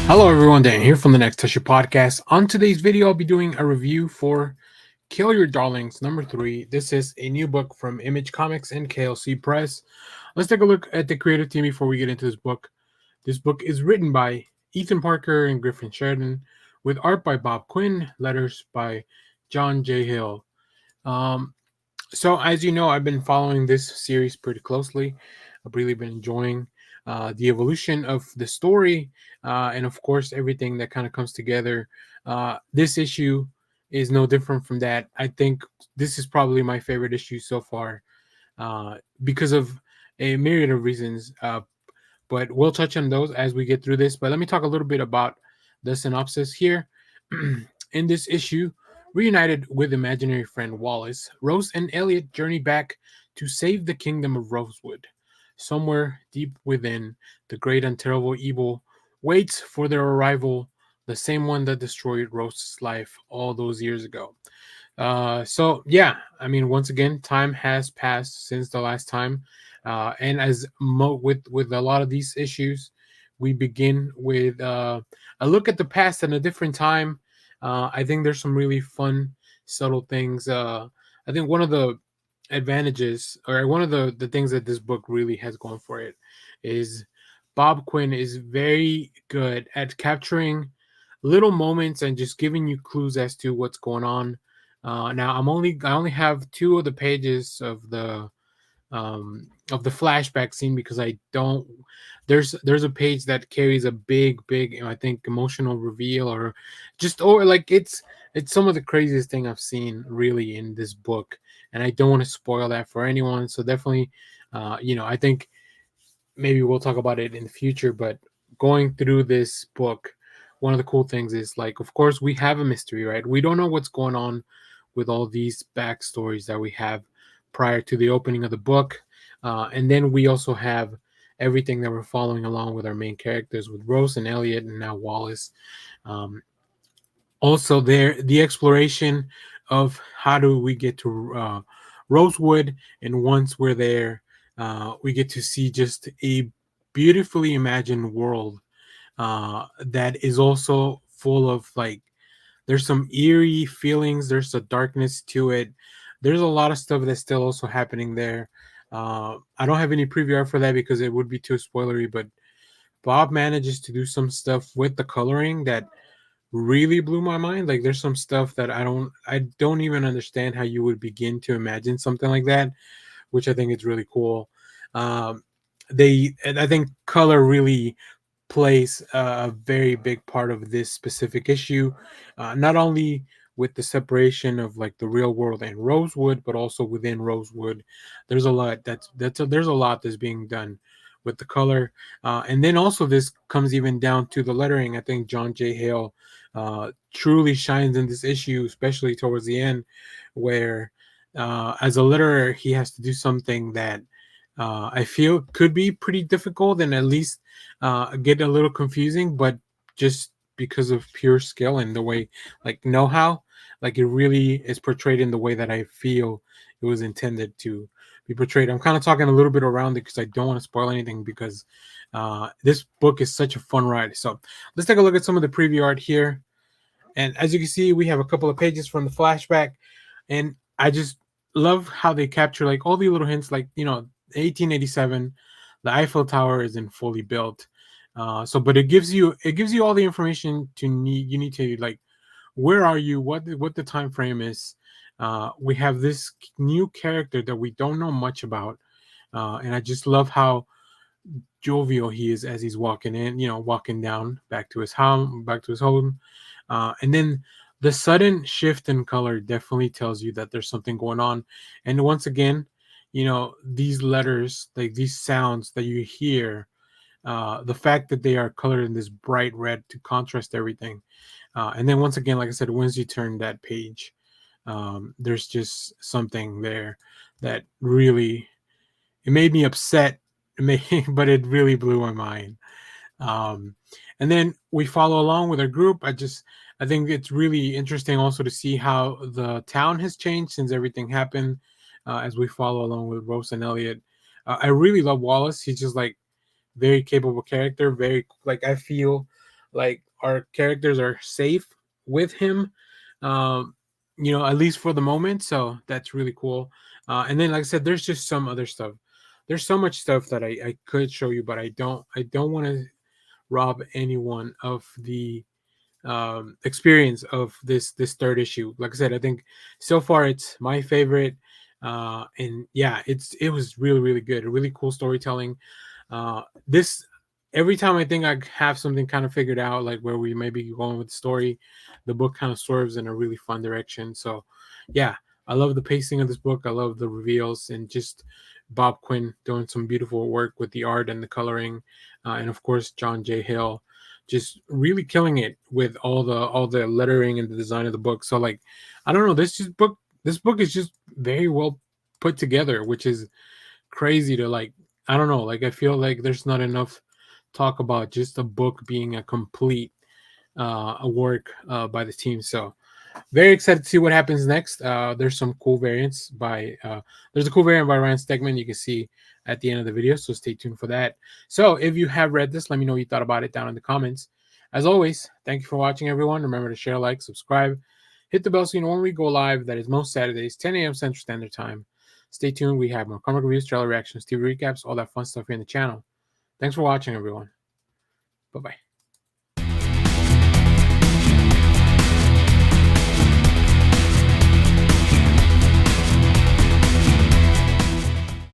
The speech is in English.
Hello everyone, Dan here from the Next Toucher podcast. On today's video, I'll be doing a review for Kill Your Darlings number 3. This is a new book from Image Comics and KLC Press. Let's take a look at the creative team before we get into this book. This book is written by Ethan Parker and Griffin Sheridan, with art by Bob Quinn, letters by John J. Hill. So as you know, I've been following this series pretty closely. I've really been enjoying the evolution of the story, and of course everything that kind of comes together. This issue is no different from that. I think this is probably my favorite issue so far, because of a myriad of reasons. But we'll touch on those as we get through this. But let me talk a little bit about the synopsis here. In this issue, reunited with imaginary friend Wallace, Rose and Elliot journey back to save the kingdom of Rosewood. Somewhere deep within, the great and terrible evil waits for their arrival, the same one that destroyed Rose's life all those years ago. So yeah, I mean, once again, time has passed since the last time, and with a lot of these issues, we begin with a look at the past and a different time. I think there's some really fun, subtle things. I think one of the advantages, or one of the things that this book really has going for it, is Bob Quinn is very good at capturing little moments and just giving you clues as to what's going on. Now I only have two of the pages of the flashback scene, because I don't there's a page that carries a big, I think, emotional reveal, or just, or like, it's some of the craziest thing I've seen really in this book, and I don't want to spoil that for anyone. So definitely, I think maybe we'll talk about it in the future. But going through this book, one of the cool things is, like, of course we have a mystery, right? We don't know what's going on with all these backstories that we have prior to the opening of the book, and then we also have everything that we're following along with our main characters, with Rose and Elliot and now Wallace. um, Also, there, the exploration of how do we get to Rosewood, and once we're there, we get to see just a beautifully imagined world that is also full of, like, there's some eerie feelings, there's a darkness to it, there's a lot of stuff that's still also happening there. I don't have any preview art for that because it would be too spoilery, but Bob manages to do some stuff with the coloring that really blew my mind. Like, there's some stuff that I don't even understand how you would begin to imagine something like that, which I think is really cool. Um, I think color really plays a very big part of this specific issue, not only with the separation of, like, the real world and Rosewood, but also within Rosewood. There's a lot there's a lot that's being done with the color, and then also this comes even down to the lettering. I think John J. Hale truly shines in this issue, especially towards the end, where as a letterer he has to do something that I feel could be pretty difficult, and at least get a little confusing, but just because of pure skill and the way, like, know-how, like, it really is portrayed in the way that I feel it was intended to be portrayed. I'm kind of talking a little bit around it because I don't want to spoil anything, because this book is such a fun ride. So let's take a look at some of the preview art here. And as you can see, we have a couple of pages from the flashback, and I just love how they capture, like, all the little hints, like, 1887, the Eiffel Tower isn't fully built. But it gives you all the information you need to, like, where are you, what the time frame is. We have this new character that we don't know much about, and I just love how jovial he is as he's walking in, walking down back to his home. And then the sudden shift in color definitely tells you that there's something going on. And once again, these letters, like these sounds that you hear, the fact that they are colored in this bright red to contrast everything. And then once again, like I said, once you turn that page, there's just something there that really, it made me upset, but it really blew my mind. Um, and then we follow along with our group. I think it's really interesting also to see how the town has changed since everything happened, as we follow along with Rose and Elliot. I really love Wallace. He's just, like, very capable character. Very, like, I feel like our characters are safe with him, um, at least for the moment. So that's really cool. And then, like I said, there's just some other stuff. There's so much stuff that I could show you, but I don't want to rob anyone of the experience of this third issue. Like I said, I think so far it's my favorite, and yeah, it was really really good, really cool storytelling. This Every time I think I have something kind of figured out, like where we may be going with the story, the book kind of swerves in a really fun direction. So yeah, I love the pacing of this book. I love the reveals, and just Bob Quinn doing some beautiful work with the art and the coloring, and of course John J. Hill just really killing it with all the lettering and the design of the book. So like, I don't know, this book is just very well put together, which is crazy to like. I don't know, like I feel like there's not enough talk about just a book being a complete a work by the team. So very excited to see what happens next. There's some cool variants by there's a cool variant by Ryan Stegman you can see at the end of the video, so stay tuned for that. So if you have read this, let me know what you thought about it down in the comments. As always, thank you for watching, everyone. Remember to share, like, subscribe, hit the bell so you know when we go live. That is most Saturdays, 10 a.m. Central Standard Time. Stay tuned. We have more comic reviews, trailer reactions, TV recaps, all that fun stuff here in the channel. Thanks for watching, everyone. Bye bye.